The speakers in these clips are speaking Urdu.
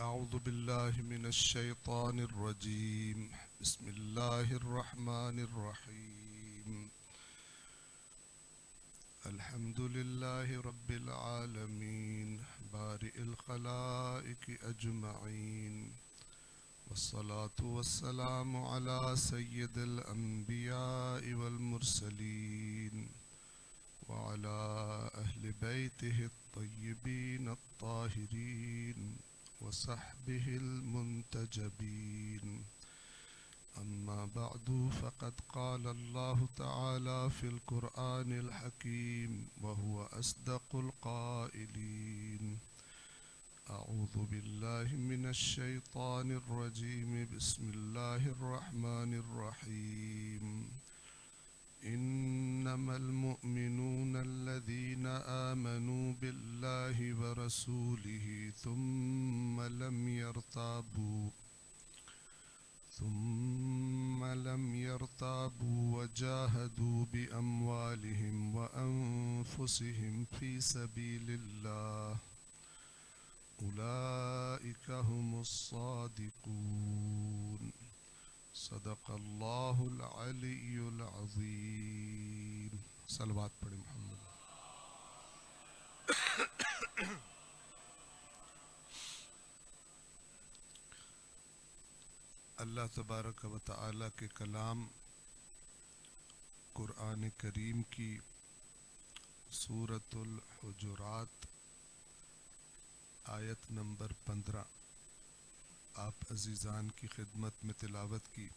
أعوذ بالله من الشيطان الرجيم. بسم الله الرحمن الرحيم. الحمد لله رب العالمين بارئ الخلائق أجمعين، والصلاة والسلام على سيد الأنبياء والمرسلين وعلى أهل بيته الطيبين الطاهرين وصحبه المنتجبين. أما بعد، فقد قال الله تعالى في القرآن الحكيم وهو أصدق القائلين: أعوذ بالله من الشيطان الرجيم. بسم الله الرحمن الرحيم. إنما المؤمنون الذين آمنوا بالله ورسوله ثم لم يرتابوا وجاهدوا بأموالهم وأنفسهم في سبيل الله أولئك هم الصادقون. صدق اللہ العلی العظیم. صلوات پڑھیں محمد. اللہ تبارک و تعالی کے کلام قرآن کریم کی سورۃ الحجرات آیت نمبر 15 آپ عزیزان کی خدمت میں تلاوت کی.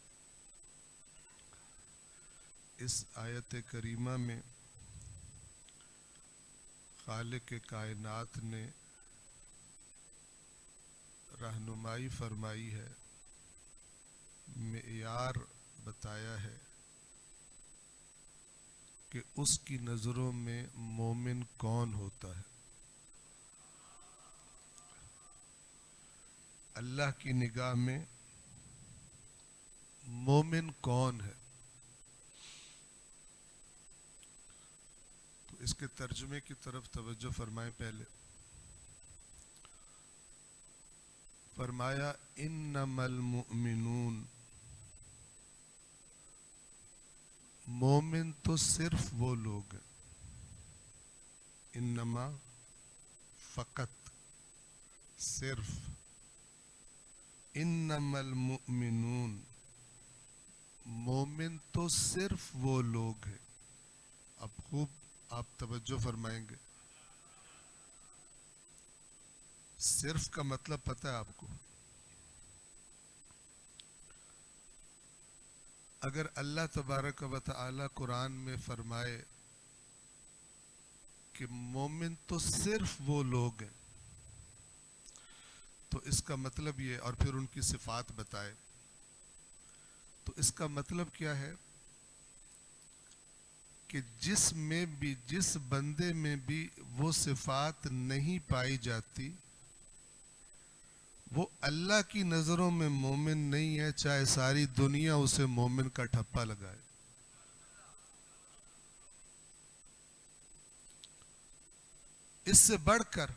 اس آیت کریمہ میں خالق کائنات نے رہنمائی فرمائی ہے، معیار بتایا ہے کہ اس کی نظروں میں مومن کون ہوتا ہے. اللہ کی نگاہ میں مومن کون ہے؟ تو اس کے ترجمے کی طرف توجہ فرمائیں. پہلے فرمایا انما المؤمنون، مومن تو صرف وہ لوگ ہیں. انما فقط، صرف. انما المؤمنون، مومن تو صرف وہ لوگ ہیں. اب خوب آپ توجہ فرمائیں گے. صرف کا مطلب پتہ ہے آپ کو؟ اگر اللہ تبارک و تعالی قرآن میں فرمائے کہ مومن تو صرف وہ لوگ ہیں، تو اس کا مطلب یہ، اور پھر ان کی صفات بتائے، تو اس کا مطلب کیا ہے کہ جس بندے میں بھی وہ صفات نہیں پائی جاتی، وہ اللہ کی نظروں میں مومن نہیں ہے، چاہے ساری دنیا اسے مومن کا ٹھپا لگائے. اس سے بڑھ کر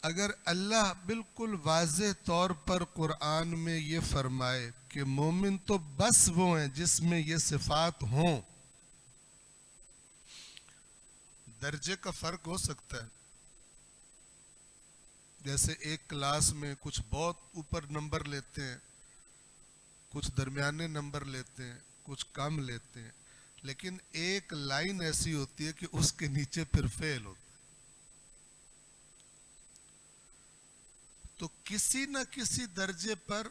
اگر اللہ بالکل واضح طور پر قرآن میں یہ فرمائے کہ مومن تو بس وہ ہیں جس میں یہ صفات ہوں. درجے کا فرق ہو سکتا ہے، جیسے ایک کلاس میں کچھ بہت اوپر نمبر لیتے ہیں، کچھ درمیانے نمبر لیتے ہیں، کچھ کم لیتے ہیں، لیکن ایک لائن ایسی ہوتی ہے کہ اس کے نیچے پھر فیل ہوتا ہے. تو کسی نہ کسی درجے پر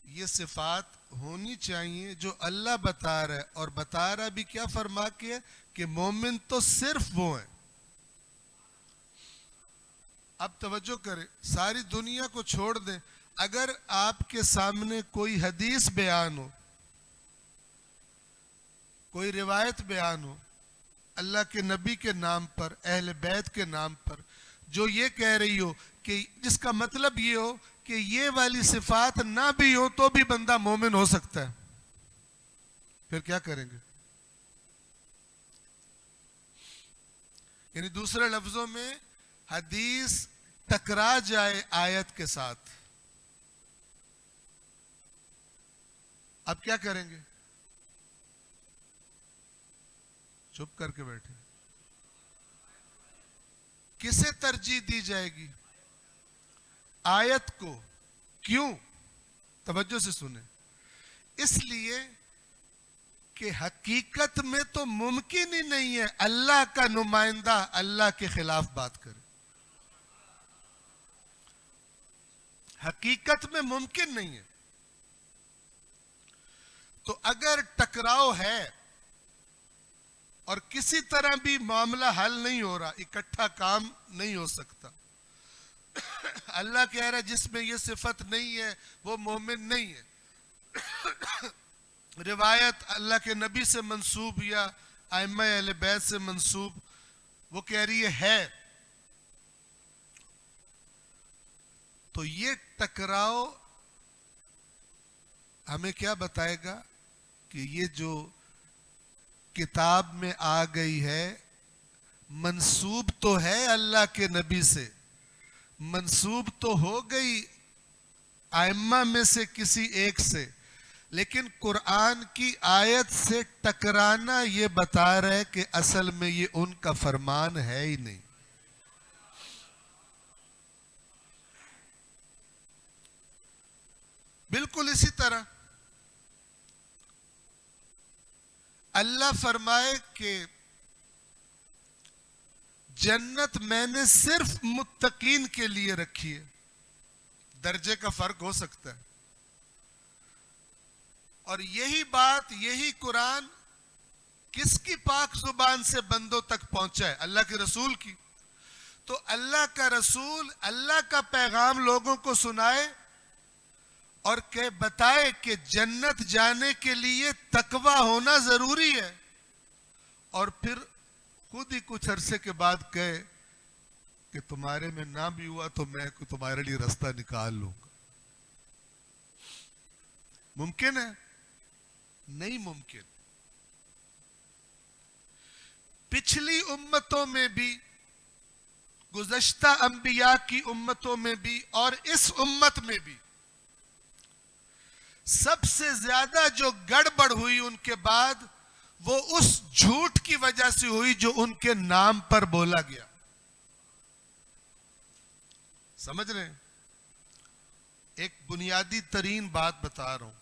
یہ صفات ہونی چاہیے جو اللہ بتا رہا ہے، اور بتا رہا بھی کیا فرما کے کہ مومن تو صرف وہ ہیں. اب توجہ کریں، ساری دنیا کو چھوڑ دیں. اگر آپ کے سامنے کوئی حدیث بیان ہو، کوئی روایت بیان ہو اللہ کے نبی کے نام پر، اہل بیت کے نام پر، جو یہ کہہ رہی ہو کہ جس کا مطلب یہ ہو کہ یہ والی صفات نہ بھی ہو تو بھی بندہ مومن ہو سکتا ہے، پھر کیا کریں گے؟ یعنی دوسرے لفظوں میں حدیث ٹکرا جائے آیت کے ساتھ، اب کیا کریں گے؟ چپ کر کے بیٹھے. کسے ترجیح دی جائے گی؟ آیت کو. کیوں؟ توجہ سے سنیں. اس لیے کہ حقیقت میں تو ممکن ہی نہیں ہے اللہ کا نمائندہ اللہ کے خلاف بات کرے. حقیقت میں ممکن نہیں ہے. تو اگر ٹکراؤ ہے اور کسی طرح بھی معاملہ حل نہیں ہو رہا، اکٹھا کام نہیں ہو سکتا، اللہ کہہ رہا ہے جس میں یہ صفت نہیں ہے وہ مومن نہیں ہے. روایت اللہ کے نبی سے منسوب یا ائمہ اہل بیت سے منسوب وہ کہہ رہی ہے. تو یہ ٹکراؤ ہمیں کیا بتائے گا کہ یہ جو کتاب میں آ گئی ہے منسوب تو ہے اللہ کے نبی سے، منسوب تو ہو گئی ائمہ میں سے کسی ایک سے، لیکن قرآن کی آیت سے ٹکرانا یہ بتا رہے کہ اصل میں یہ ان کا فرمان ہے ہی نہیں. بالکل اسی طرح اللہ فرمائے کہ جنت میں نے صرف متقین کے لیے رکھی ہے. درجے کا فرق ہو سکتا ہے، اور یہی بات یہی قرآن کس کی پاک زبان سے بندوں تک پہنچا ہے؟ اللہ کے رسول کی. تو اللہ کا رسول اللہ کا پیغام لوگوں کو سنائے اور کہ بتائے کہ جنت جانے کے لیے تقویٰ ہونا ضروری ہے، اور پھر خود ہی کچھ عرصے کے بعد کہے کہ تمہارے میں نہ بھی ہوا تو میں تمہارے لیے راستہ نکال لوں گا. ممکن ہے؟ نہیں ممکن. پچھلی امتوں میں بھی، گزشتہ انبیاء کی امتوں میں بھی، اور اس امت میں بھی سب سے زیادہ جو گڑبڑ ہوئی ان کے بعد وہ اس جھوٹ کی وجہ سے ہوئی جو ان کے نام پر بولا گیا. سمجھ رہے ہیں؟ ایک بنیادی ترین بات بتا رہا ہوں،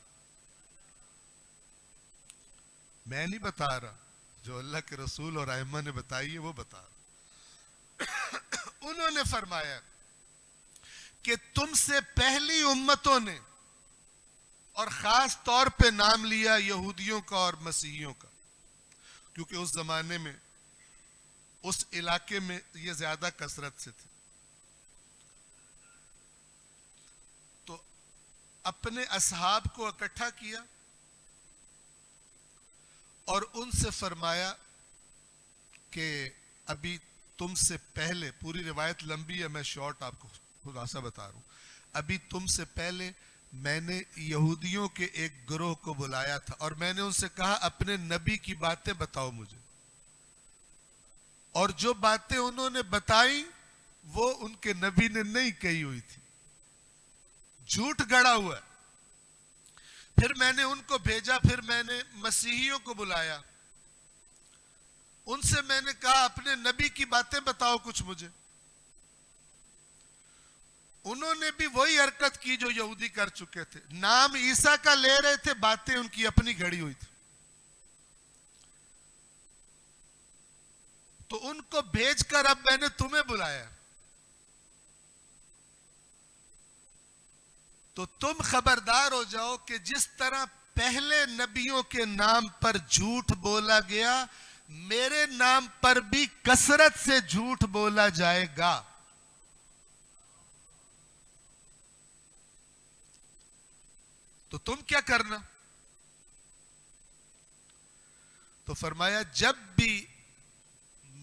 میں نہیں بتا رہا، جو اللہ کے رسول اور ائمہ نے بتائی ہے وہ بتا رہا. انہوں نے فرمایا کہ تم سے پہلی امتوں نے، اور خاص طور پہ نام لیا یہودیوں کا اور مسیحیوں کا، کیونکہ اس زمانے میں اس علاقے میں یہ زیادہ کثرت سے تھے. تو اپنے اصحاب کو اکٹھا کیا اور ان سے فرمایا کہ ابھی تم سے پہلے، پوری روایت لمبی ہے میں شارٹ آپ کو خلاصہ بتا رہا ہوں، ابھی تم سے پہلے میں نے یہودیوں کے ایک گروہ کو بلایا تھا اور میں نے ان سے کہا اپنے نبی کی باتیں بتاؤ مجھے، اور جو باتیں انہوں نے بتائی وہ ان کے نبی نے نہیں کہی ہوئی تھی، جھوٹ گڑا ہوا ہے. پھر میں نے ان کو بھیجا، پھر میں نے مسیحیوں کو بلایا، ان سے میں نے کہا اپنے نبی کی باتیں بتاؤ کچھ مجھے. انہوں نے بھی وہی حرکت کی جو یہودی کر چکے تھے، نام عیسیٰ کا لے رہے تھے، باتیں ان کی اپنی گھڑی ہوئی تھی. تو ان کو بھیج کر اب میں نے تمہیں بلایا، تو تم خبردار ہو جاؤ کہ جس طرح پہلے نبیوں کے نام پر جھوٹ بولا گیا، میرے نام پر بھی کثرت سے جھوٹ بولا جائے گا. تو تم کیا کرنا؟ تو فرمایا جب بھی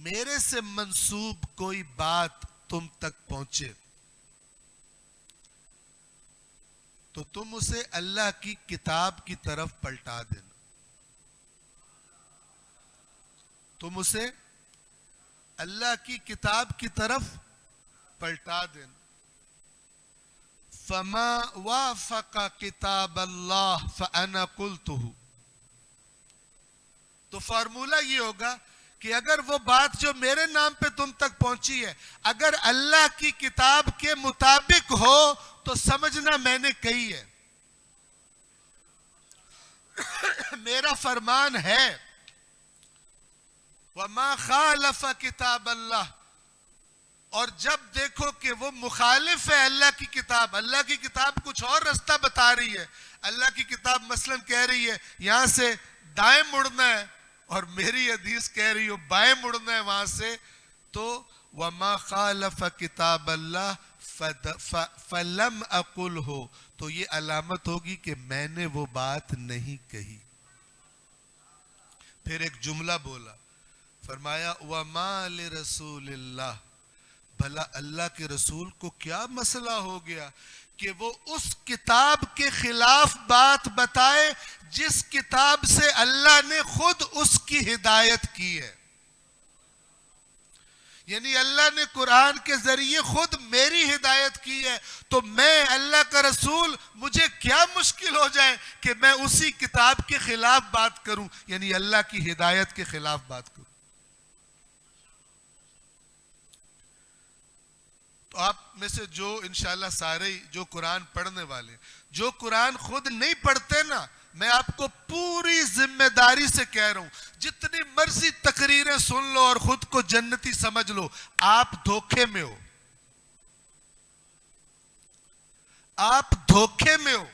میرے سے منسوب کوئی بات تم تک پہنچے تو تم اسے اللہ کی کتاب کی طرف پلٹا دینا. تم اسے اللہ کی کتاب کی طرف پلٹا دینا. فما وافق کتاب اللہ فانا قلتہ. تو فارمولہ یہ ہوگا کہ اگر وہ بات جو میرے نام پہ تم تک پہنچی ہے اگر اللہ کی کتاب کے مطابق ہو تو سمجھنا میں نے کہی ہے. میرا فرمان ہے وَمَا خَالَفَ کتاب اللہ. اور جب دیکھو کہ وہ مخالف ہے اللہ کی کتاب, اللہ کی کتاب کچھ اور رستہ بتا رہی ہے, اللہ کی کتاب مثلا کہہ رہی ہے یہاں سے دائیں مڑنا ہے اور میری حدیث کہہ رہی ہو بائیں مڑنا ہے وہاں سے, تو وَمَا خَالَفَ کتاب اللہ فَلَمْ أَقُلْهُ, تو یہ علامت ہوگی کہ میں نے وہ بات نہیں کہی. پھر ایک جملہ بولا, فرمایا وَمَا لِرَسُولِ اللَّهِ, بھلا اللہ کے رسول کو کیا مسئلہ ہو گیا کہ وہ اس کتاب کے خلاف بات بتائے جس کتاب سے اللہ نے خود اس کی ہدایت کی ہے. یعنی اللہ نے قرآن کے ذریعے خود میری ہدایت کی ہے, تو میں اللہ کا رسول مجھے کیا مشکل ہو جائے کہ میں اسی کتاب کے خلاف بات کروں, یعنی اللہ کی ہدایت کے خلاف بات کروں. تو آپ میں سے جو انشاءاللہ سارے جو قرآن پڑھنے والے, جو قرآن خود نہیں پڑھتے نا, میں آپ کو پوری ذمہ داری سے کہہ رہا ہوں, جتنی مرضی تقریریں سن لو اور خود کو جنتی سمجھ لو, آپ دھوکے میں ہو, آپ دھوکے میں ہو.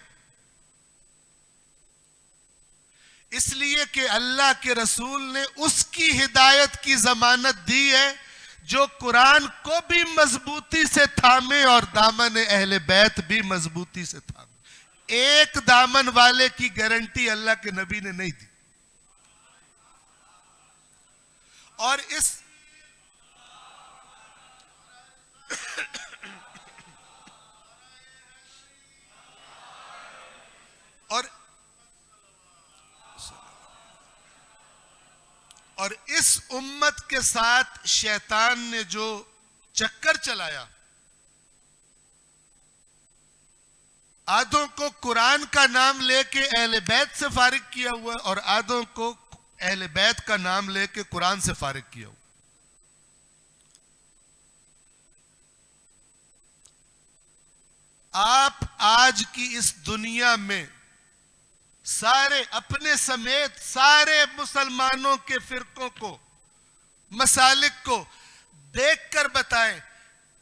اس لیے کہ اللہ کے رسول نے اس کی ہدایت کی ضمانت دی ہے جو قرآن کو بھی مضبوطی سے تھامے اور دامن اہل بیت بھی مضبوطی سے تھامے. ایک دامن والے کی گارنٹی اللہ کے نبی نے نہیں دی. اور اس امت کے ساتھ شیطان نے جو چکر چلایا, آدھوں کو قرآن کا نام لے کے اہل بیت سے فارغ کیا ہوا اور آدھوں کو اہل بیت کا نام لے کے قرآن سے فارغ کیا ہوا. آپ آج کی اس دنیا میں سارے اپنے سمیت سارے مسلمانوں کے فرقوں کو, مسالک کو دیکھ کر بتائیں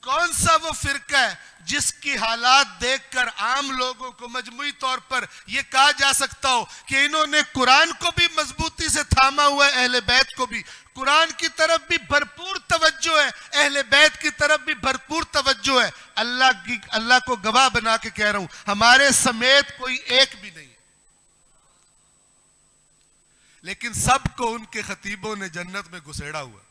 کون سا وہ فرقہ ہے جس کی حالات دیکھ کر عام لوگوں کو مجموعی طور پر یہ کہا جا سکتا ہو کہ انہوں نے قرآن کو بھی مضبوطی سے تھاما ہوا ہے, اہل بیت کو بھی, قرآن کی طرف بھی بھرپور توجہ ہے, اہل بیت کی طرف بھی بھرپور توجہ ہے. اللہ کو گواہ بنا کے کہہ رہا ہوں, ہمارے سمیت کوئی ایک بھی نہیں ہے. لیکن سب کو ان کے خطیبوں نے جنت میں گھسیڑا ہوا.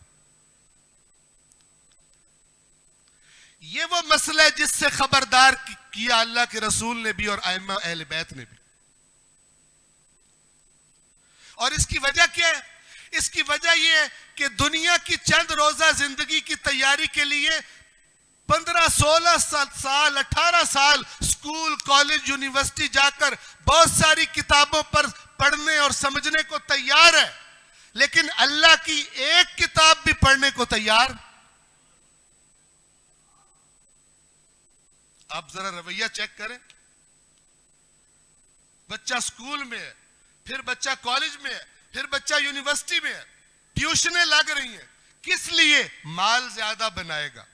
یہ وہ مسئلہ ہے جس سے خبردار کیا اللہ کے رسول نے بھی اور ائمہ اہل بیت نے بھی. اور اس کی وجہ کیا ہے؟ اس کی وجہ یہ ہے کہ دنیا کی چند روزہ زندگی کی تیاری کے لیے 15 16 سال 18 سال اسکول کالج یونیورسٹی جا کر بہت ساری کتابوں پر پڑھنے اور سمجھنے کو تیار ہے, لیکن اللہ کی ایک کتاب بھی پڑھنے کو تیار. آپ ذرا رویہ چیک کریں. بچہ اسکول میں ہے, پھر بچہ کالج میں ہے, پھر بچہ یونیورسٹی میں ہے, ٹیوشنیں لگ رہی ہیں. کس لیے؟ مال زیادہ بنائے گا,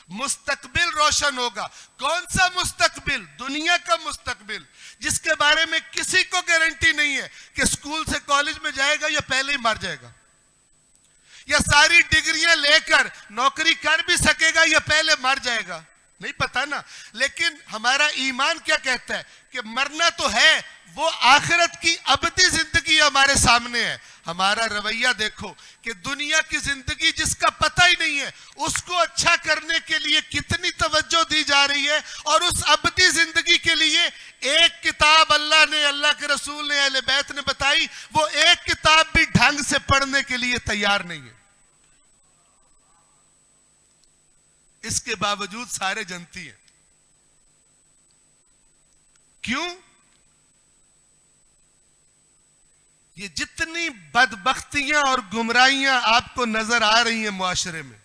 مستقبل روشن ہوگا. کون سا مستقبل؟ دنیا کا مستقبل, جس کے بارے میں کسی کو گارنٹی نہیں ہے کہ اسکول سے کالج میں جائے گا یا پہلے ہی مر جائے گا, یا ساری ڈگریاں لے کر نوکری کر بھی سکے گا یا پہلے مر جائے گا, نہیں پتا نا. لیکن ہمارا ایمان کیا کہتا ہے کہ مرنا تو ہے, وہ آخرت کی ابدی زندگی ہمارے سامنے ہے. ہمارا رویہ دیکھو کہ دنیا کی زندگی جس کا پتہ ہی نہیں ہے اس کو اچھا کرنے کے لیے کتنی توجہ دی جا رہی ہے, اور اس ابدی زندگی کے لیے ایک کتاب اللہ نے, اللہ کے رسول نے, اہل بیت نے بتائی, وہ ایک کتاب بھی ڈھنگ سے پڑھنے کے لیے تیار نہیں ہے. اس کے باوجود سارے جنتی ہیں. کیوں؟ یہ جتنی بدبختیاں اور گمراہیاں آپ کو نظر آ رہی ہیں معاشرے میں،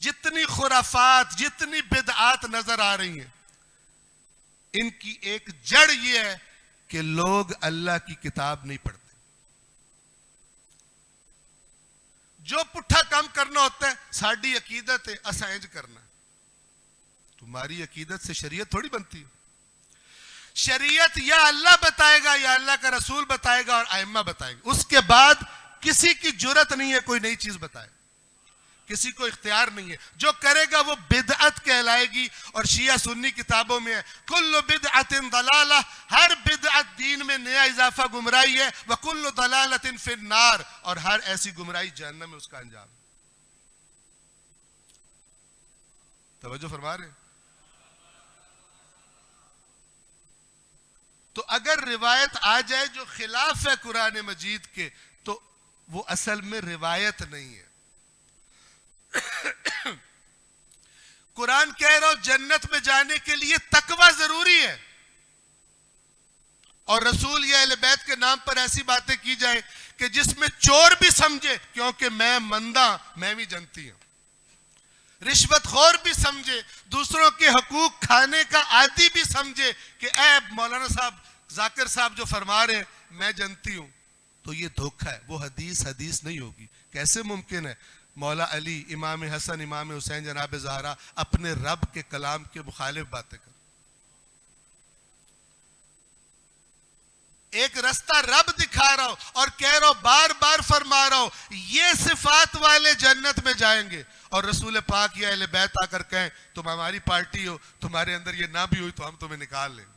جتنی خرافات، جتنی بدعات نظر آ رہی ہیں، ان کی ایک جڑ یہ ہے کہ لوگ اللہ کی کتاب نہیں پڑھتے. جو پٹھا کام کرنا ہوتا ہے، ساڑھی عقیدت ہے اساں انج کرنا. تمہاری عقیدت سے شریعت تھوڑی بنتی ہے. شریعت یا اللہ بتائے گا یا اللہ کا رسول بتائے گا اور ائمہ بتائے گا. اس کے بعد کسی کی جرت نہیں ہے کوئی نئی چیز بتائے، کسی کو اختیار نہیں ہے. جو کرے گا وہ بدعت کہلائے گی. اور شیعہ سنی کتابوں میں ہے کل بدعت ضلالہ، ہر بدعت دین میں نیا اضافہ گمراہی ہے. وکل ضلالۃ فی النار، اور ہر ایسی گمراہی جہنم میں اس کا انجام. توجہ فرما رہے ہیں؟ تو اگر روایت آ جائے جو خلاف ہے قرآن مجید کے، تو وہ اصل میں روایت نہیں ہے. قرآن کہہ رہا ہو جنت میں جانے کے لیے تقوی ضروری ہے، اور رسول یا اہل بیت کے نام پر ایسی باتیں کی جائیں کہ جس میں چور بھی سمجھے کیونکہ میں مندہ، میں بھی جنتی ہوں، رشوت خور بھی سمجھے، دوسروں کے حقوق کھانے کا عادی بھی سمجھے کہ اے مولانا صاحب، ذاکر صاحب جو فرما رہے ہیں میں جنتی ہوں، تو یہ دھوکہ ہے. وہ حدیث نہیں ہوگی. کیسے ممکن ہے مولا علی، امام حسن، امام حسین، جناب زہرا اپنے رب کے کلام کے مخالف باتیں کر؟ ایک رستہ رب دکھا رہا ہو اور کہہ رہا ہو، بار بار فرما رہا ہو یہ صفات والے جنت میں جائیں گے، اور رسول پاک یا اہل بیت آ کر کہیں تم ہماری پارٹی ہو، تمہارے اندر یہ نہ بھی ہوئی تو ہم تمہیں نکال لیں گے.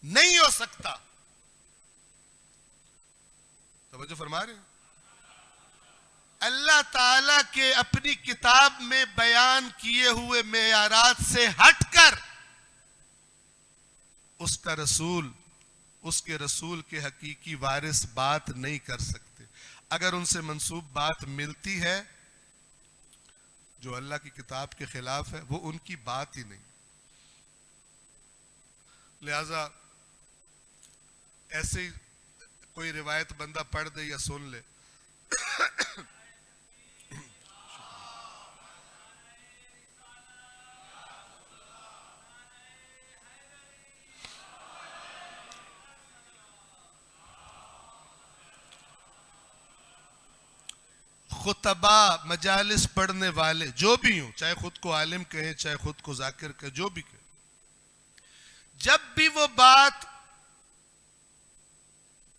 نہیں ہو سکتا. توجہ فرما رہے ہیں؟ اللہ تعالیٰ کے اپنی کتاب میں بیان کیے ہوئے معیارات سے ہٹ کر اس کا رسول، اس کے رسول کے حقیقی وارث بات نہیں کر سکتے. اگر ان سے منسوب بات ملتی ہے جو اللہ کی کتاب کے خلاف ہے، وہ ان کی بات ہی نہیں. لہذا ایسے ہی کوئی روایت بندہ پڑھ دے یا سن لے، خطبہ، مجالس پڑھنے والے جو بھی ہوں، چاہے خود کو عالم کہیں چاہے خود کو ذاکر کہیں، جو بھی کہیں، جب بھی وہ بات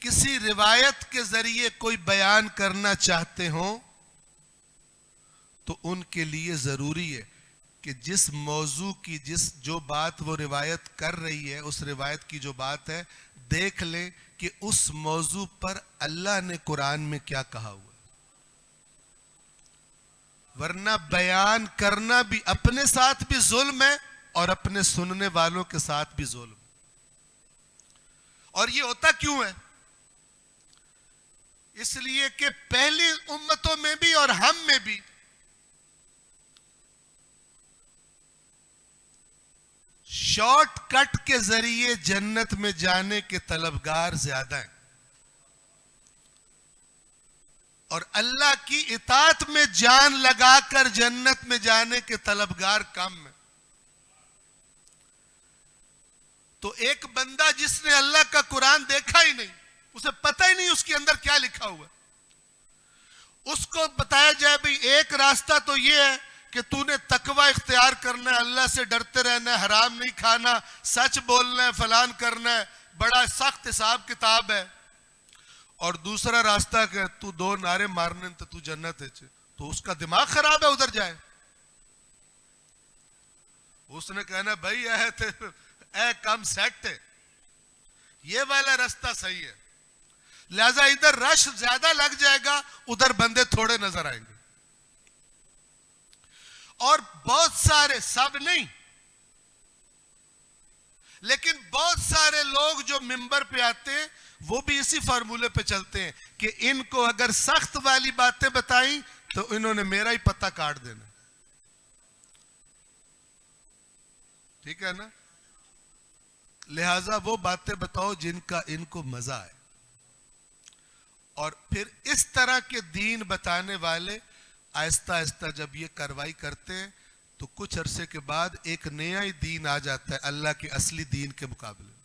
کسی روایت کے ذریعے کوئی بیان کرنا چاہتے ہوں تو ان کے لیے ضروری ہے کہ جس موضوع کی جو بات وہ روایت کر رہی ہے، اس روایت کی جو بات ہے، دیکھ لیں کہ اس موضوع پر اللہ نے قرآن میں کیا کہا ہوا ہے. ورنہ بیان کرنا بھی اپنے ساتھ بھی ظلم ہے اور اپنے سننے والوں کے ساتھ بھی ظلم. اور یہ ہوتا کیوں ہے؟ اس لیے کہ پہلی امتوں میں بھی اور ہم میں بھی شارٹ کٹ کے ذریعے جنت میں جانے کے طلبگار زیادہ ہیں، اور اللہ کی اطاعت میں جان لگا کر جنت میں جانے کے طلبگار کم ہیں. تو ایک بندہ جس نے اللہ کا قرآن دیکھا ہی نہیں، اسے پتہ ہی نہیں اس کے اندر کیا لکھا ہوا ہے، اس کو بتایا جائے بھئی ایک راستہ تو یہ ہے کہ تو نے تقوی اختیار کرنا ہے، اللہ سے ڈرتے رہنا ہے، حرام نہیں کھانا، سچ بولنا ہے، فلان کرنا ہے، بڑا سخت حساب کتاب ہے. اور دوسرا راستہ کہ تو دو نعرے مارنے تو جنت ہے، تو اس کا دماغ خراب ہے ادھر جائے. اس نے کہنا بھائی اے کم سیٹ ہے، یہ والا راستہ صحیح ہے. لہذا ادھر رش زیادہ لگ جائے گا، ادھر بندے تھوڑے نظر آئیں گے. اور بہت سارے، سب نہیں لیکن بہت سارے لوگ جو منبر پہ آتے ہیں وہ بھی اسی فارمولے پہ چلتے ہیں کہ ان کو اگر سخت والی باتیں بتائیں تو انہوں نے میرا ہی پتہ کاٹ دینا. ٹھیک ہے نا؟ لہذا وہ باتیں بتاؤ جن کا ان کو مزہ آئے. اور پھر اس طرح کے دین بتانے والے آہستہ آہستہ جب یہ کارروائی کرتے ہیں تو کچھ عرصے کے بعد ایک نیا ہی دین آ جاتا ہے اللہ کے اصلی دین کے مقابلے میں.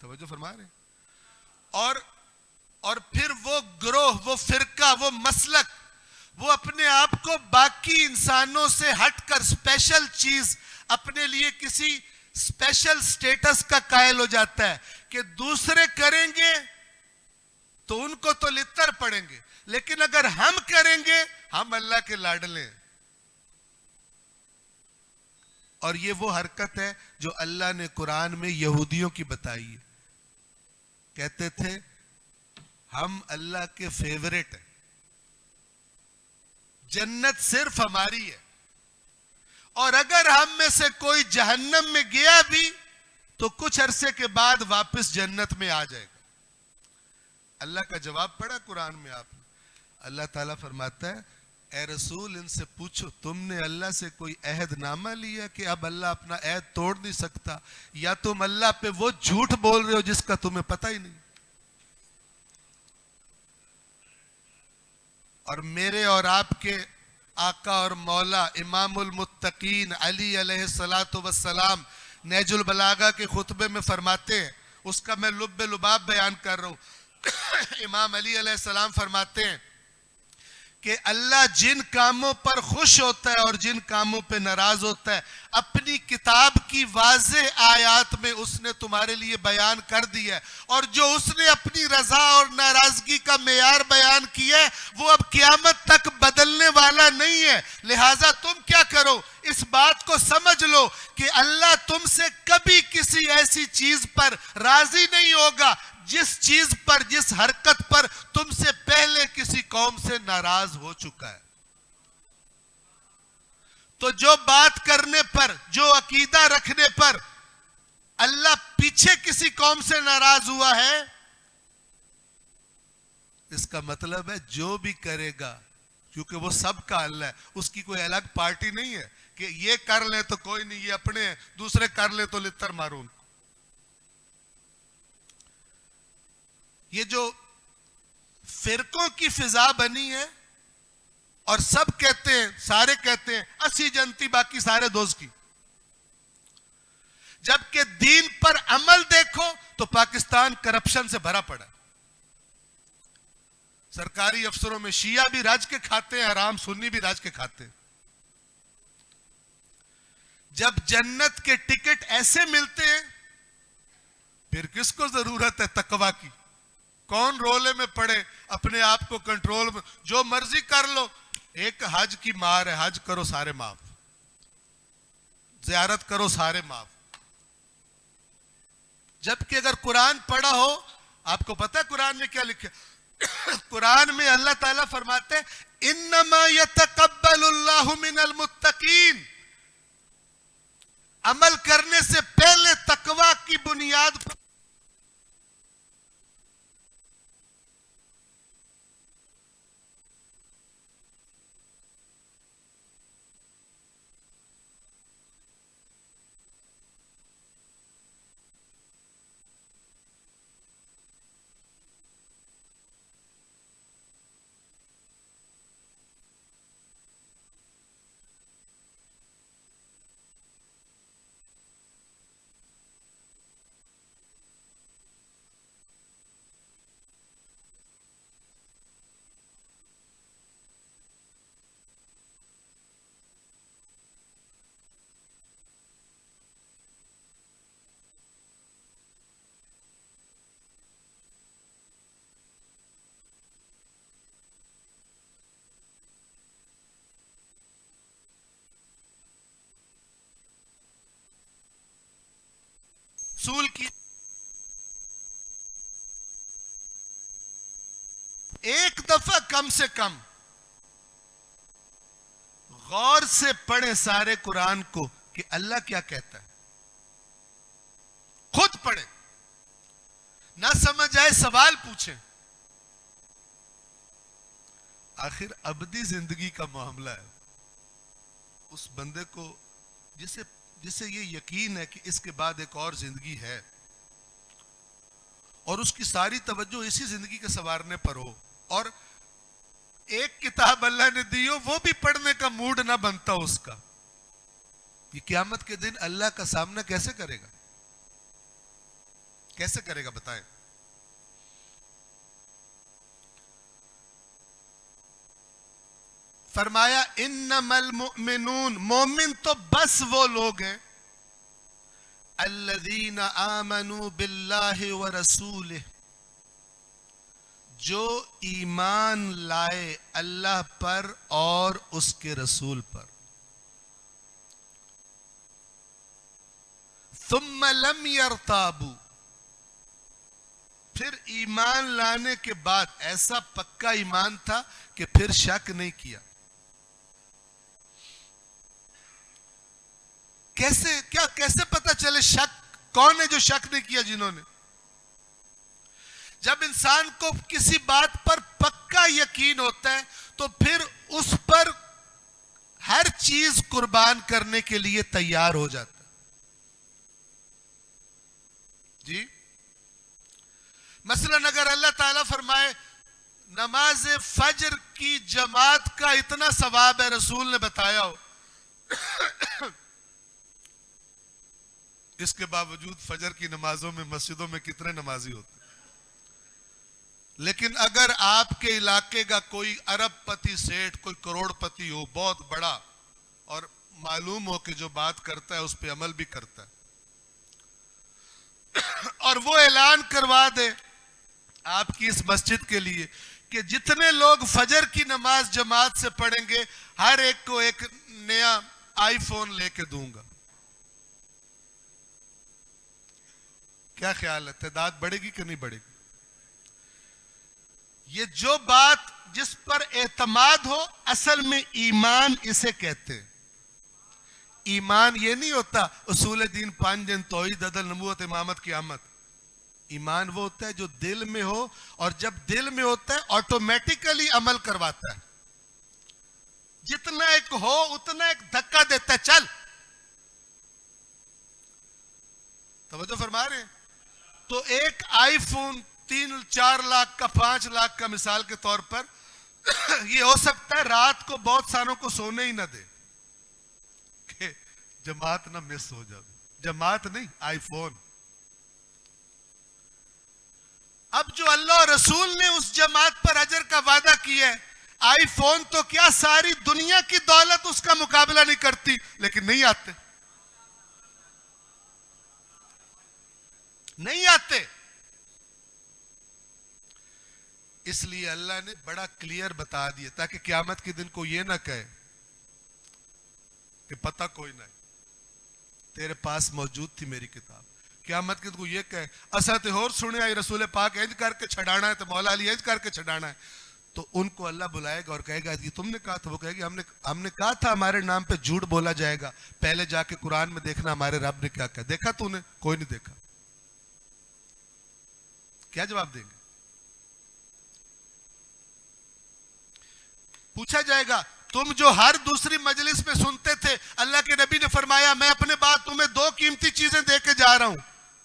توجہ فرما رہے ہیں؟ اور پھر وہ گروہ، وہ فرقہ، وہ مسلک، وہ اپنے آپ کو باقی انسانوں سے ہٹ کر اسپیشل چیز، اپنے لیے کسی اسپیشل سٹیٹس کا قائل ہو جاتا ہے کہ دوسرے کریں گے تو ان کو تو لتر پڑیں گے، لیکن اگر ہم کریں گے ہم اللہ کے لاڈلے ہیں. اور یہ وہ حرکت ہے جو اللہ نے قرآن میں یہودیوں کی بتائی ہے. کہتے تھے ہم اللہ کے فیورٹ ہیں، جنت صرف ہماری ہے، اور اگر ہم میں سے کوئی جہنم میں گیا بھی تو کچھ عرصے کے بعد واپس جنت میں آ جائے گا. اللہ کا جواب پڑھا قرآن میں آپ نے. اللہ تعالیٰ فرماتا ہے اے رسول ان سے پوچھو تم نے اللہ سے کوئی عہد نامہ لیا کہ اب اللہ اپنا عہد توڑ نہیں سکتا، یا تم اللہ پہ وہ جھوٹ بول رہے ہو جس کا تمہیں پتہ ہی نہیں. اور میرے اور آپ کے آقا اور مولا امام المتقین علی علیہ الصلاۃ والسلام نہج البلاغہ کے خطبے میں فرماتے ہیں، اس کا میں لب لباب بیان کر رہا ہوں. امام علی علیہ السلام فرماتے ہیں کہ اللہ جن کاموں پر خوش ہوتا ہے اور جن کاموں پہ ناراض ہوتا ہے اپنی کتاب کی واضح آیات میں اس نے تمہارے لیے بیان کر دیا ہے، اور جو اس نے اپنی رضا اور ناراضگی کا معیار بیان کیا ہے وہ اب قیامت تک بدلنے والا نہیں ہے. لہٰذا تم کیا کرو، اس بات کو سمجھ لو کہ اللہ تم سے کبھی کسی ایسی چیز پر راضی نہیں ہوگا جس چیز پر، جس حرکت پر تم سے پہلے کسی قوم سے ناراض ہو چکا ہے. تو جو بات کرنے پر، جو عقیدہ رکھنے پر اللہ پیچھے کسی قوم سے ناراض ہوا ہے، اس کا مطلب ہے جو بھی کرے گا، کیونکہ وہ سب کا اللہ ہے، اس کی کوئی الگ پارٹی نہیں ہے کہ یہ کر لیں تو کوئی نہیں، یہ اپنے ہیں، دوسرے کر لیں تو لتر ماروں. یہ جو فرقوں کی فضا بنی ہے اور سب کہتے ہیں، سارے کہتے ہیں اسی جنتی باقی سارے دوست کی، جبکہ دین پر عمل دیکھو تو پاکستان کرپشن سے بھرا پڑا. سرکاری افسروں میں شیعہ بھی راج کے کھاتے ہیں، حرام سنی بھی راج کے کھاتے ہیں. جب جنت کے ٹکٹ ایسے ملتے ہیں پھر کس کو ضرورت ہے تقوی کی؟ کون رولے میں پڑے اپنے آپ کو کنٹرول میں، جو مرضی کر لو. ایک حج کی مار ہے، حج کرو سارے معاف، زیارت کرو سارے معاف. جبکہ اگر قرآن پڑھا ہو، آپ کو پتہ ہے قرآن میں کیا لکھا ہے؟ قرآن میں اللہ تعالیٰ فرماتے ہیں انما یتقبل اللہ من المتقین. عمل کرنے سے پہلے تقوی کی بنیاد پر اصول کی ایک دفعہ کم سے کم غور سے پڑھیں سارے قرآن کو کہ اللہ کیا کہتا ہے. خود پڑھیں، نہ سمجھ آئے سوال پوچھیں. آخر ابدی زندگی کا معاملہ ہے. اس بندے کو جسے یہ یقین ہے کہ اس کے بعد ایک اور زندگی ہے اور اس کی ساری توجہ اسی زندگی کے سنوارنے پر ہو، اور ایک کتاب اللہ نے دی ہو وہ بھی پڑھنے کا موڈ نہ بنتا اس کا، یہ قیامت کے دن اللہ کا سامنا کیسے کرے گا؟ کیسے کرے گا بتائیں؟ فرمایا انما المؤمنون، مومن تو بس وہ لوگ ہیں الذین آمنوا باللہ ورسولہ، جو ایمان لائے اللہ پر اور اس کے رسول پر، ثم لم یرتابوا، پھر ایمان لانے کے بعد ایسا پکا ایمان تھا کہ پھر شک نہیں کیا۔ کیسے پتا چلے شک کون ہے جو شک نہیں کیا؟ جنہوں نے، جب انسان کو کسی بات پر پکا یقین ہوتا ہے تو پھر اس پر ہر چیز قربان کرنے کے لیے تیار ہو جاتا ہے۔ جی مثلا اگر اللہ تعالیٰ فرمائے نماز فجر کی جماعت کا اتنا ثواب ہے، رسول نے بتایا ہو، اس کے باوجود فجر کی نمازوں میں مسجدوں میں کتنے نمازی ہوتے ہیں، لیکن اگر آپ کے علاقے کا کوئی ارب پتی سیٹھ، کوئی کروڑ پتی ہو بہت بڑا، اور معلوم ہو کہ جو بات کرتا ہے اس پہ عمل بھی کرتا ہے، اور وہ اعلان کروا دے آپ کی اس مسجد کے لیے کہ جتنے لوگ فجر کی نماز جماعت سے پڑھیں گے ہر ایک کو ایک نیا آئی فون لے کے دوں گا، کیا خیال ہے؟ تعداد بڑھے گی کہ نہیں بڑھے گی؟ یہ جو بات جس پر اعتماد ہو، اصل میں ایمان اسے کہتے ہیں۔ ایمان یہ نہیں ہوتا اصول دین 5 دن توحید عدل نبوت امامت قیامت، ایمان وہ ہوتا ہے جو دل میں ہو، اور جب دل میں ہوتا ہے آٹومیٹیکلی عمل کرواتا ہے، جتنا ایک ہو اتنا ایک دھکا دیتا ہے، چل۔ توجہ فرما رہے ہیں؟ تو ایک آئی فون 3-4 لاکھ کا 5 لاکھ کا مثال کے طور پر یہ ہو سکتا ہے رات کو بہت ساروں کو سونے ہی نہ دے کہ جماعت نہ مس ہو جائے، جماعت نہیں آئی فون۔ اب جو اللہ اور رسول نے اس جماعت پر اجر کا وعدہ کیا ہے، آئی فون تو کیا ساری دنیا کی دولت اس کا مقابلہ نہیں کرتی، لیکن نہیں آتے، نہیں آتے۔ اس لیے اللہ نے بڑا کلیئر بتا دیا تاکہ قیامت کے دن کو یہ نہ کہے کہ پتہ کوئی نہیں، تیرے پاس موجود تھی میری کتاب۔ قیامت کے دن کو یہ کہے اسا تے اور سنے آئی رسول پاک انج کر کے چھڑانا ہے، تو مولا علی انج کر کے چھڑانا ہے، تو ان کو اللہ بلائے گا اور کہے گا یہ تم نے کہا تھا، وہ کہے گا ہم نے کہا تھا ہمارے نام پہ جھوٹ بولا جائے گا، پہلے جا کے قرآن میں دیکھنا ہمارے رب نے کیا کہا، دیکھا تو نے؟ کوئی نہیں دیکھا۔ کیا جواب دیں گے؟ پوچھا جائے گا تم جو ہر دوسری مجلس میں سنتے تھے اللہ کے نبی نے فرمایا میں اپنے بعد تمہیں 2 قیمتی چیزیں دے کے جا رہا ہوں،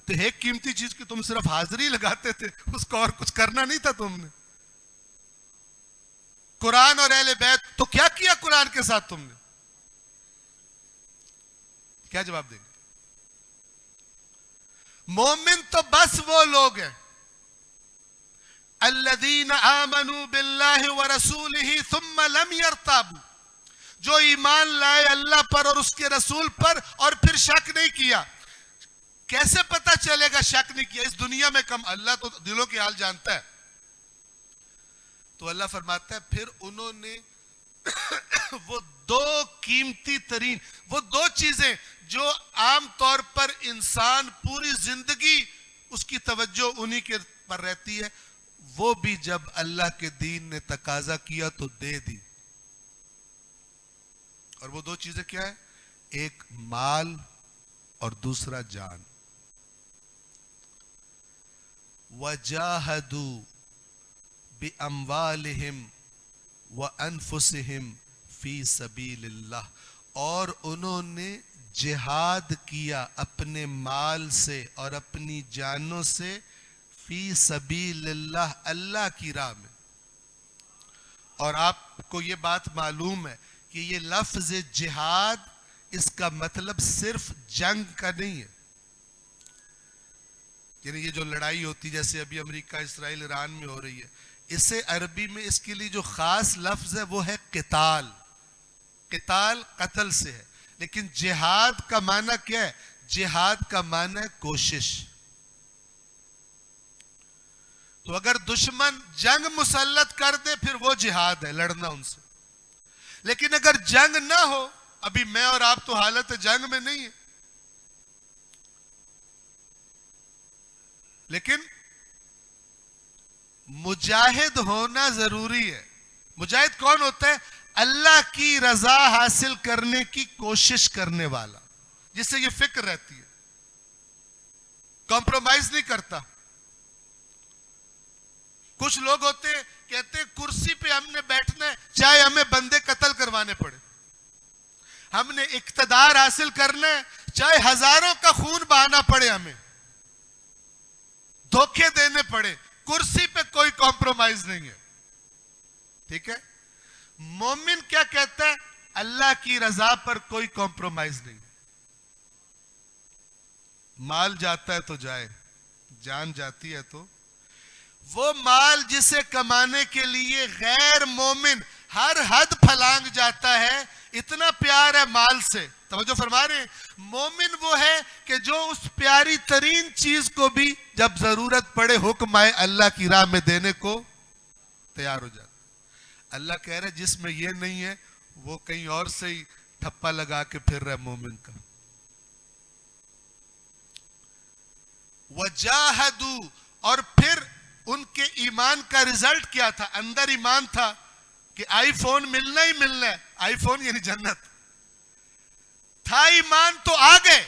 تو ایک قیمتی چیز کی تم صرف حاضری لگاتے تھے، اس کو اور کچھ کرنا نہیں تھا تم نے، قرآن اور اہل بیت، تو کیا کیا قرآن کے ساتھ تم نے؟ کیا جواب دیں گے؟ مومن تو بس وہ لوگ ہیں الذین آمنوا باللہ ورسولہ ثم لم یرتابوا، جو ایمان لائے اللہ پر اور اس کے رسول پر اور پھر شک نہیں کیا۔ کیسے پتا چلے گا شک نہیں کیا؟ اس دنیا میں کم، اللہ تو دلوں کی حال جانتا ہے، تو اللہ فرماتا ہے پھر انہوں نے وہ 2 قیمتی ترین، وہ 2 چیزیں جو عام طور پر انسان پوری زندگی اس کی توجہ انہی کے پر رہتی ہے، وہ بھی جب اللہ کے دین نے تقاضا کیا تو دے دی۔ اور وہ 2 چیزیں کیا ہیں؟ ایک مال اور دوسرا جان۔ وَجَاهَدُوا بِأَمْوَالِهِمْ وَأَنفُسِهِمْ فِي سَبِيلِ اللَّهِ، اور انہوں نے جہاد کیا اپنے مال سے اور اپنی جانوں سے فی سبیل اللہ، اللہ کی راہ میں. اور آپ کو یہ بات معلوم ہے کہ یہ لفظ جہاد اس کا مطلب صرف جنگ کا نہیں ہے. یعنی یہ جو لڑائی ہوتی جیسے ابھی امریکہ اسرائیل ایران میں ہو رہی ہے، اسے عربی میں اس کے لیے جو خاص لفظ ہے وہ ہے قتال. قتال قتل سے ہے، لیکن جہاد کا معنی کیا ہے؟ جہاد کا معنی ہے کوشش. تو اگر دشمن جنگ مسلط کر دے پھر وہ جہاد ہے، لڑنا ان سے. لیکن اگر جنگ نہ ہو، ابھی میں اور آپ تو حالت جنگ میں نہیں ہے، لیکن مجاہد ہونا ضروری ہے. مجاہد کون ہوتا ہے؟ اللہ کی رضا حاصل کرنے کی کوشش کرنے والا، جس سے یہ فکر رہتی ہے، کمپرومائز نہیں کرتا. کچھ لوگ ہوتے ہیں کہتے ہیں کرسی پہ ہم نے بیٹھنا ہے چاہے ہمیں بندے قتل کروانے پڑے، ہم نے اقتدار حاصل کرنا ہے چاہے ہزاروں کا خون بہانا پڑے، ہمیں دھوکے دینے پڑے، کرسی پہ کوئی کمپرومائز نہیں ہے. ٹھیک ہے؟ مومن کیا کہتا ہے؟ اللہ کی رضا پر کوئی کمپرومائز نہیں. مال جاتا ہے تو جائے، جان جاتی ہے تو وہ مال جسے کمانے کے لیے غیر مومن ہر حد پھلانگ جاتا ہے، اتنا پیار ہے مال سے. توجہ فرما رہے ہیں؟ مومن وہ ہے کہ جو اس پیاری ترین چیز کو بھی جب ضرورت پڑے حکم آئے اللہ کی راہ میں دینے کو تیار ہو جاتا. اللہ کہہ رہا ہے جس میں یہ نہیں ہے وہ کہیں اور سے ہی ٹھپا لگا کے پھر رہا ہے مومن کا. وَجَاهَدُوا، اور پھر ان کے ایمان کا رزلٹ کیا تھا؟ اندر ایمان تھا کہ آئی فون ملنا ہی ملنا ہے، آئی فون یعنی جنت تھا، ایمان تو آ گئے.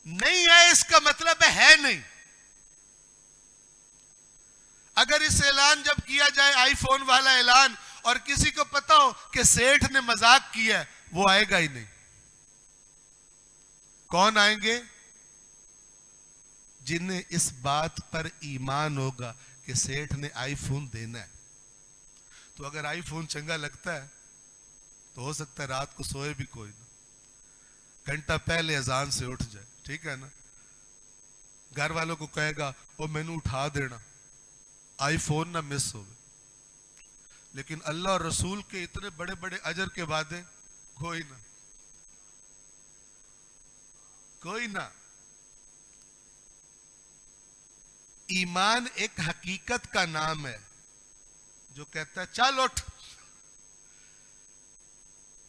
نہیں ہے اس کا مطلب ہے نہیں. اگر اس اعلان جب کیا جائے آئی فون والا اعلان اور کسی کو پتا ہو کہ سیٹھ نے مذاق کیا ہے، وہ آئے گا ہی نہیں. کون آئیں گے؟ جنہیں اس بات پر ایمان ہوگا کہ سیٹھ نے آئی فون دینا ہے. تو اگر آئی فون چنگا لگتا ہے تو ہو سکتا ہے رات کو سوئے بھی کوئی نہ، گھنٹہ پہلے اذان سے اٹھ جائے. ٹھیک ہے نا؟ گھر والوں کو کہے گا وہ مینو اٹھا دینا، آئی فون نہ مس ہو. لیکن اللہ اور رسول کے اتنے بڑے بڑے اجر کے وعدے کوئی نہ، کوئی نہ. ایمان ایک حقیقت کا نام ہے جو کہتا ہے چل اٹھ.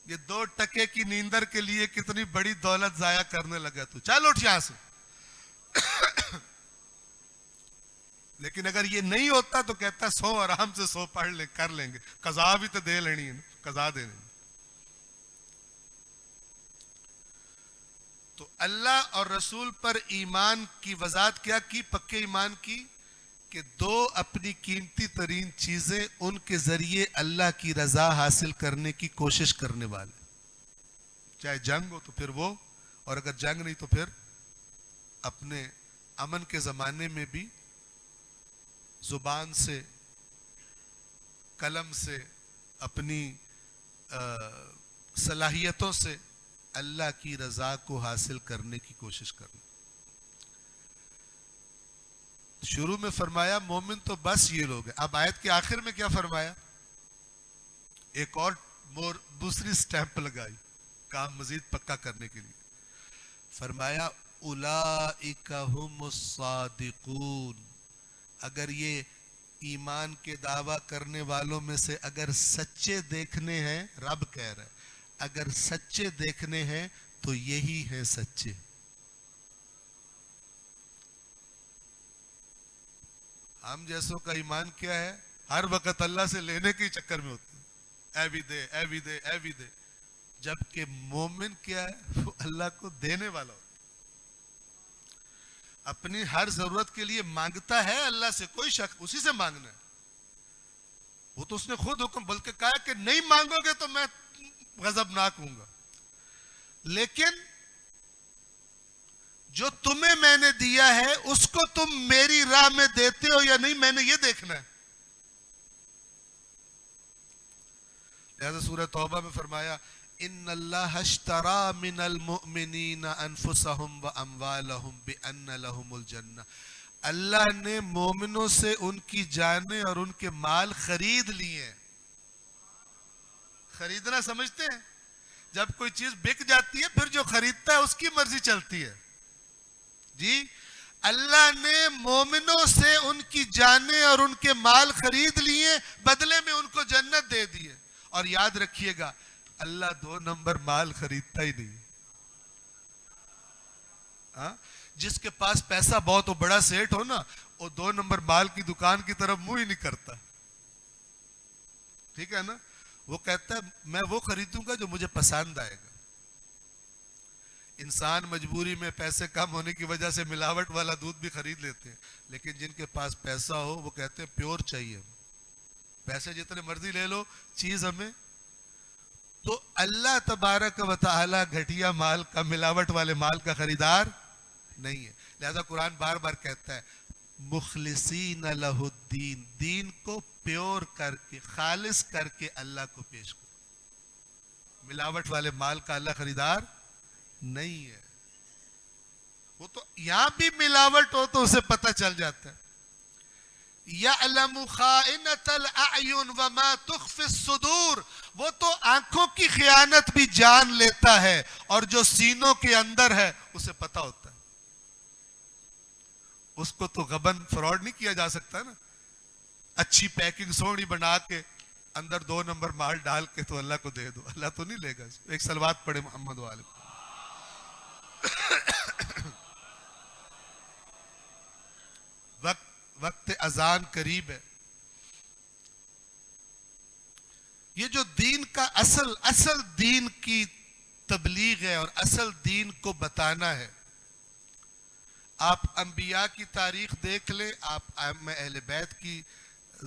یہ 2 ٹکے کی نیندر کے لیے کتنی بڑی دولت ضائع کرنے لگا تو، چل اٹھ یہاں سے. لیکن اگر یہ نہیں ہوتا تو کہتا سو آرام سے سو پڑھ لیں، کر لیں گے، قضا بھی تو دے لینی ہے، قضا دے لینی. تو اللہ اور رسول پر ایمان کی وضاحت کیا کی؟ پکے ایمان کی کہ 2 اپنی قیمتی ترین چیزیں ان کے ذریعے اللہ کی رضا حاصل کرنے کی کوشش کرنے والے، چاہے جنگ ہو تو پھر وہ، اور اگر جنگ نہیں تو پھر اپنے امن کے زمانے میں بھی زبان سے، قلم سے، اپنی صلاحیتوں سے اللہ کی رضا کو حاصل کرنے کی کوشش کرنا. شروع میں فرمایا مومن تو بس یہ لوگ ہیں. اب آیت کے آخر میں کیا فرمایا؟ ایک اور دوسری سٹیمپ لگائی کام مزید پکا کرنے کے لیے. فرمایا اولئک هم الصادقون. اگر یہ ایمان کے دعویٰ کرنے والوں میں سے اگر سچے دیکھنے ہیں، رب کہہ رہا ہے اگر سچے دیکھنے ہیں تو یہی ہیں سچے. ہم جیسوں کا ایمان کیا ہے؟ ہر وقت اللہ سے لینے کے چکر میں ہوتے ہیں، اے بھی دے، اے بھی دے، اے بھی دے. جبکہ مومن کیا ہے؟ وہ اللہ کو دینے والا ہوتا ہے، اپنی ہر ضرورت کے لیے مانگتا ہے اللہ سے، کوئی شک، اسی سے مانگنا ہے. وہ تو اس نے خود حکم، بلکہ کہا کہ نہیں مانگو گے تو میں غضبناک ہوں گا. لیکن جو تمہیں میں نے دیا ہے اس کو تم میری راہ میں دیتے ہو یا نہیں، میں نے یہ دیکھنا ہے. لہذا سورہ توبہ میں فرمایا ان اللہ اشترى من المؤمنین انفسهم واموالهم بان لهم الجنہ. اللہ نے مومنوں سے ان کی جانیں اور ان کے مال خرید لیے ہیں. خریدنا سمجھتے ہیں؟ جب کوئی چیز بک جاتی ہے پھر جو خریدتا ہے اس کی مرضی چلتی ہے. جی اللہ نے مومنوں سے ان کی جانیں اور ان کے مال خرید لیے، بدلے میں ان کو جنت دے دیے. اور یاد رکھیے گا اللہ 2 نمبر مال خریدتا ہی نہیں. ہاں جس کے پاس پیسہ بہت ہو، بڑا سیٹ ہو نا، وہ 2 نمبر مال کی دکان کی طرف منہ ہی نہیں کرتا. ٹھیک ہے نا؟ وہ کہتا ہے میں وہ خریدوں گا جو مجھے پسند آئے گا. انسان مجبوری میں پیسے کم ہونے کی وجہ سے ملاوٹ والا دودھ بھی خرید لیتے ہیں، لیکن جن کے پاس پیسہ ہو وہ کہتے ہیں پیور چاہیے، پیسے جتنے مرضی لے لو، چیز ہمیں. تو اللہ تبارک و تعالی گھٹیا مال کا، ملاوٹ والے مال کا خریدار نہیں ہے. لہذا قرآن بار بار کہتا ہے مخلصین لہ الدین، دین کو پیور کر کے، خالص کر کے اللہ کو پیش کرو. ملاوٹ والے مال کا اللہ خریدار نہیں ہے. وہ تو یہاں بھی ملاوٹ ہو تو اسے پتہ چل جاتا ہے. یعلم خائنۃ الاعین وما تخفی الصدور. وہ تو آنکھوں کی خیانت بھی جان لیتا ہے اور جو سینوں کے اندر ہے اسے پتہ ہوتا ہے. اس کو تو غبن فراڈ نہیں کیا جا سکتا نا. اچھی پیکنگ سونی بنا کے اندر 2 نمبر مال ڈال کے تو اللہ کو دے دو، اللہ تو نہیں لے گا. ایک صلوات پڑھے محمد والے. وقت اذان قریب ہے. یہ جو دین کا اصل دین کی تبلیغ ہے اور اصل دین کو بتانا ہے. آپ انبیاء کی تاریخ دیکھ لیں، آپ اہل بیت کی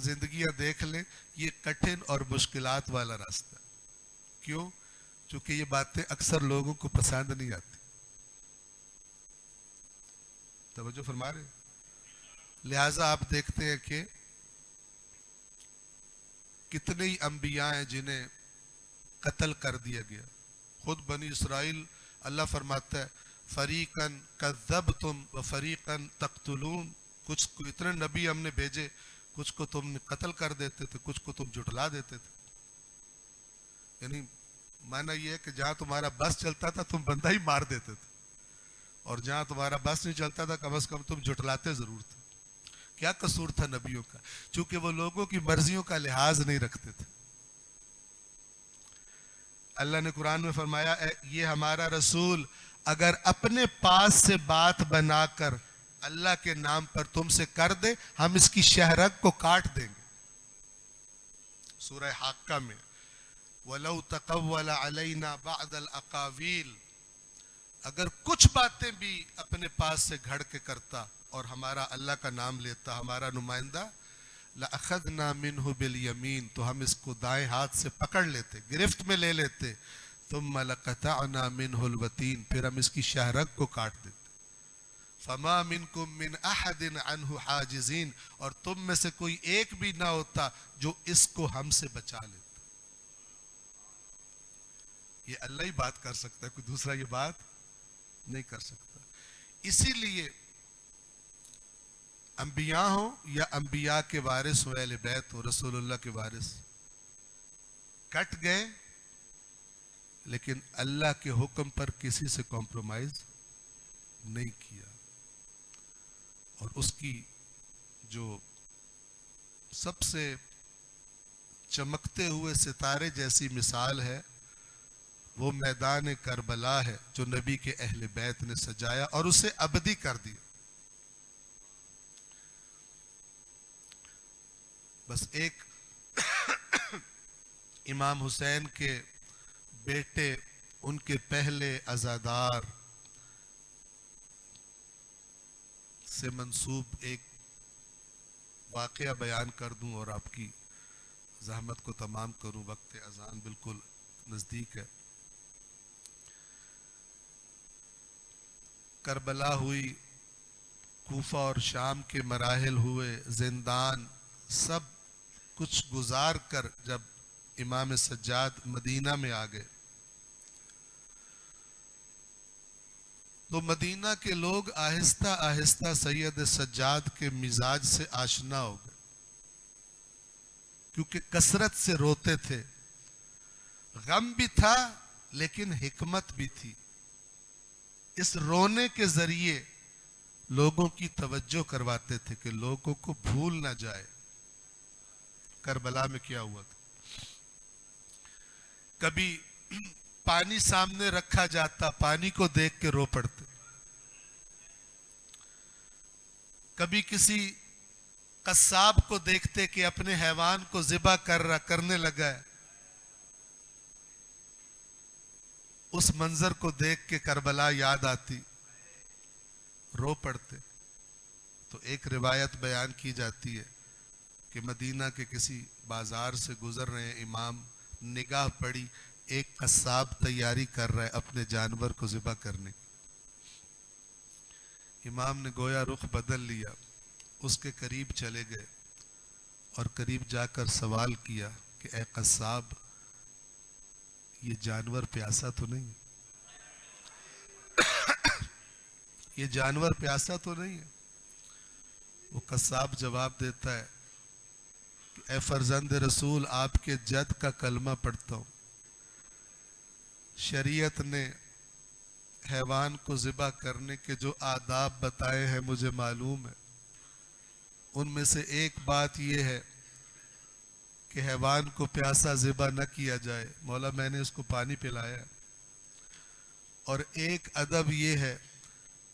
زندگیاں دیکھ لیں، یہ کٹھن اور مشکلات والا راستہ. کیوں؟ چونکہ یہ باتیں اکثر لوگوں کو پسند نہیں آتی. توجہ فرما رہے ہیں؟ لہٰذا آپ دیکھتے ہیں کہ کتنے ہی انبیاء ہیں جنہیں قتل کر دیا گیا. خود بنی اسرائیل اللہ فرماتا ہے فریقاً کذبتم و فریقاً تقتلون. کچھ کو اتنے نبی ہم نے بھیجے، کچھ کو تم نے قتل کر دیتے تھے، کچھ کو تم جھٹلا دیتے تھے. یعنی معنی یہ ہے کہ جہاں تمہارا بس چلتا تھا تم بندہ ہی مار دیتے تھے، اور جہاں تمہارا بس نہیں چلتا تھا کم از کم تم جھٹلاتے ضرور تھے. کیا قصور تھا نبیوں کا؟ چونکہ وہ لوگوں کی مرضیوں کا لحاظ نہیں رکھتے تھے. اللہ نے قرآن میں فرمایا یہ ہمارا رسول اگر اپنے پاس سے بات بنا کر اللہ کے نام پر تم سے کر دے، ہم اس کی شہرگ کو کاٹ دیں گے. سورہ حاقہ میں وَلَوْ تَقَوَّلَ عَلَيْنَا بَعْدَ الْأَقَاوِيلِ. اگر کچھ باتیں بھی اپنے پاس سے گھڑ کے کرتا اور ہمارا اللہ کا نام لیتا، ہمارا نمائندہ، لَأَخَذْنَا مِنْهُ بِالْيَمِينِ، تو ہم اس کو دائیں ہاتھ سے پکڑ لیتے، گرفت میں لے لیتے. ثُمَّ لَقَطَعْنَا مِنْهُ الْوَتِينَ، پھر ہم اس کی شہرگ کو کاٹ دیتے. فَمَا مِنْكُمْ مِنْ أَحَدٍ عَنْهُ حَاجِزِينَ، اور تم میں سے کوئی ایک بھی نہ ہوتا جو اس کو ہم سے بچا لیتا. یہ اللہ ہی بات کر سکتا ہے، کوئی دوسرا یہ بات نہیں کر سکتا. اسی لیے انبیاء ہوں یا انبیاء کے وارث ہو، اہل بیت ہو، رسول اللہ کے وارث، کٹ گئے لیکن اللہ کے حکم پر کسی سے کمپرومائز نہیں کیا. اور اس کی جو سب سے چمکتے ہوئے ستارے جیسی مثال ہے وہ میدان کربلا ہے جو نبی کے اہل بیت نے سجایا اور اسے ابدی کر دیا. بس ایک امام حسین کے بیٹے، ان کے پہلے عزادار سے منسوب ایک واقعہ بیان کر دوں اور آپ کی زحمت کو تمام کروں. وقت اذان بالکل نزدیک ہے. کربلا ہوئی، کوفہ اور شام کے مراحل ہوئے، زندان، سب کچھ گزار کر جب امام سجاد مدینہ میں آ گئے تو مدینہ کے لوگ آہستہ آہستہ سید سجاد کے مزاج سے آشنا ہو گئے، کیونکہ کثرت سے روتے تھے، غم بھی تھا لیکن حکمت بھی تھی۔ اس رونے کے ذریعے لوگوں کی توجہ کرواتے تھے کہ لوگوں کو بھول نہ جائے کربلا میں کیا ہوا تھا۔ کبھی پانی سامنے رکھا جاتا، پانی کو دیکھ کے رو پڑتے۔ کبھی کسی قصاب کو دیکھتے کہ اپنے حیوان کو ذبح کرنے لگا ہے، اس منظر کو دیکھ کے کربلا یاد آتی، رو پڑتے۔ تو ایک روایت بیان کی جاتی ہے کہ مدینہ کے کسی بازار سے گزر رہے امام، نگاہ پڑی ایک قصاب تیاری کر رہا ہے اپنے جانور کو ذبح کرنے کی۔ امام نے گویا رخ بدل لیا، اس کے قریب چلے گئے اور قریب جا کر سوال کیا کہ اے قصاب، یہ جانور پیاسا تو نہیں ہے؟ یہ جانور پیاسا تو نہیں ہے؟ وہ قصاب جواب دیتا ہے کہ اے فرزند رسول، آپ کے جد کا کلمہ پڑھتا ہوں، شریعت نے حیوان کو ذبح کرنے کے جو آداب بتائے ہیں مجھے معلوم ہے، ان میں سے ایک بات یہ ہے کہ حیوان کو پیاسا ذبح نہ کیا جائے، مولا میں نے اس کو پانی پلایا ہے، اور ایک ادب یہ ہے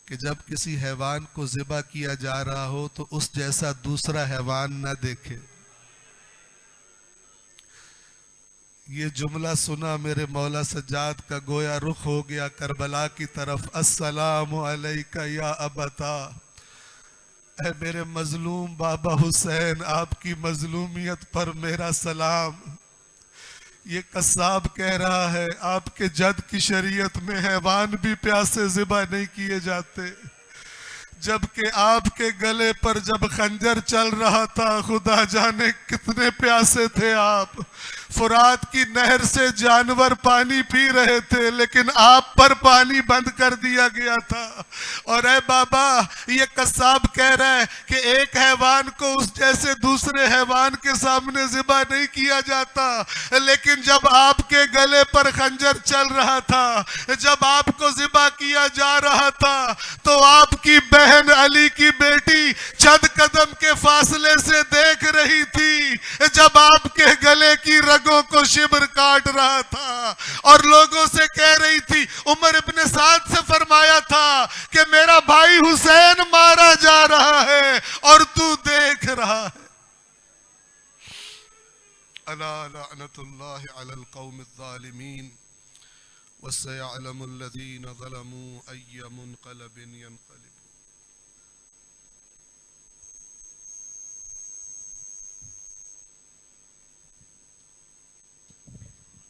کہ جب کسی حیوان کو ذبح کیا جا رہا ہو تو اس جیسا دوسرا حیوان نہ دیکھے۔ یہ جملہ سنا میرے مولا سجاد کا گویا رخ ہو گیا کربلا کی طرف۔ السلام علیکہ یا ابتا، اے میرے مظلوم بابا حسین، آپ کی مظلومیت پر میرا سلام۔ یہ قصاب کہہ رہا ہے آپ کے جد کی شریعت میں حیوان بھی پیاسے ذبح نہیں کیے جاتے، جبکہ آپ کے گلے پر جب خنجر چل رہا تھا خدا جانے کتنے پیاسے تھے آپ۔ فرات کی نہر سے جانور پانی پی رہے تھے لیکن آپ پر پانی بند کر دیا گیا تھا۔ اور اے بابا، یہ قصاب کہہ رہا ہے کہ ایک حیوان کو اس جیسے دوسرے حیوان کے سامنے ذبح نہیں کیا جاتا، لیکن جب آپ کے گلے پر خنجر چل رہا تھا، جب آپ کو ذبح کیا جا رہا تھا تو آپ کی بہن علی کی بیٹی چند قدم کے فاصلے سے دیکھ رہی تھی جب آپ کے گلے کی رگوں کو شبر کاٹ رہا تھا، اور لوگوں سے کہہ رہی تھی، عمر ابن سعد سے فرمایا تھا کہ میرا بھائی حسین مارا جا رہا ہے اور تو دیکھ رہا ہے۔ الا لعنت اللہ علی القوم الظالمین وسيعلم الذين ظلموا أي منقلب ينقلب